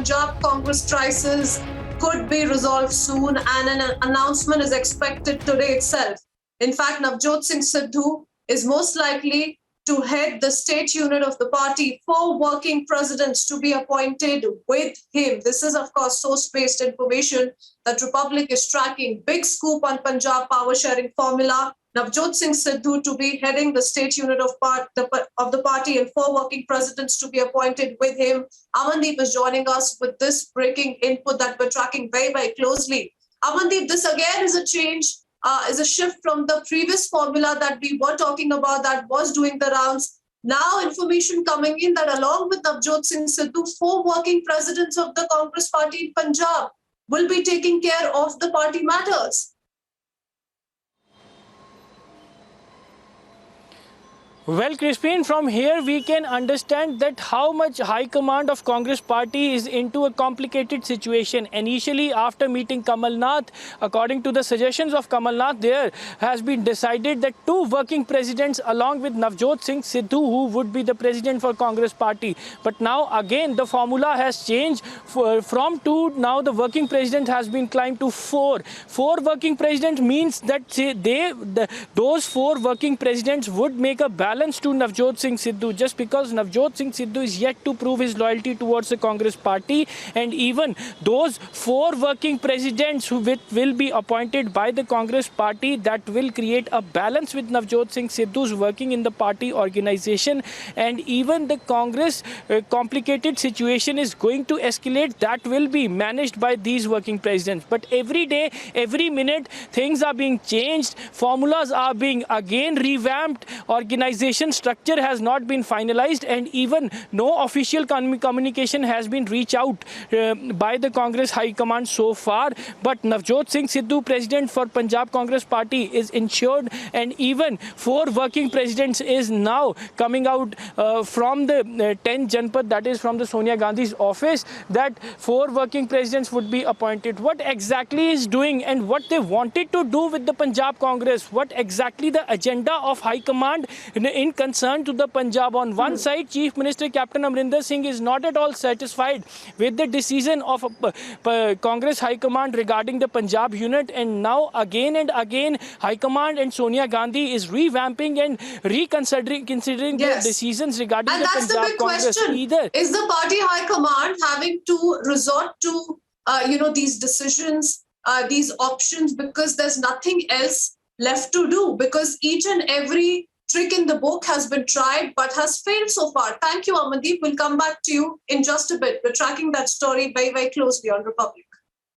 Punjab Congress crisis could be resolved soon, and an announcement is expected today itself. In fact, Navjot Singh Sidhu is most likely to head the state unit of the party. 4 working presidents to be appointed with him. This is, of course, source-based information that Republic is tracking. Big scoop on Punjab power sharing formula. Navjot Singh Sidhu to be heading the state unit of the party, and 4 working presidents to be appointed with him. Amandeep is joining us with this breaking input that we're tracking very, very closely. Amandeep, this again is a change, is a shift from the previous formula that we were talking about that was doing the rounds. Now information coming in that along with Navjot Singh Sidhu, 4 working presidents of the Congress party in Punjab will be taking care of the party matters. Well, Crispin, from here we can understand that how much High Command of Congress Party is into a complicated situation. Initially, after meeting Kamal Nath, according to the suggestions of Kamal Nath, there has been decided that 2 working presidents along with Navjot Singh Sidhu, who would be the president for Congress Party. But now again the formula has changed from 2, now the working president has been climbed to 4. 4 working presidents means that those 4 working presidents would make a balance to Navjot Singh Sidhu, just because Navjot Singh Sidhu is yet to prove his loyalty towards the Congress party, and even those 4 working presidents who will be appointed by the Congress party, that will create a balance with Navjot Singh Sidhu's working in the party organization. And even the Congress complicated situation is going to escalate, that will be managed by these working presidents. But every day, every minute, things are being changed, formulas are being again revamped, organization structure has not been finalized, and even no official communication has been reached out by the Congress High Command so far. But Navjot Singh Sidhu, president for Punjab Congress Party, is ensured, and even 4 working presidents is now coming out from the 10 Janpad, that is from the Sonia Gandhi's office, that 4 working presidents would be appointed. What exactly is doing and what they wanted to do with the Punjab Congress, what exactly the agenda of High Command in concern to the Punjab. On one side, Chief Minister Captain Amrinder Singh is not at all satisfied with the decision of Congress High Command regarding the Punjab unit, and now again and again High Command and Sonia Gandhi is revamping and reconsidering their decisions regarding the Punjab Congress. Is the party High Command having to resort to these decisions, these options, because there's nothing else left to do, because each and every trick in the book has been tried but has failed so far? Thank you, Amandeep. We'll come back to you in just a bit. We're tracking that story very, very closely on Republic.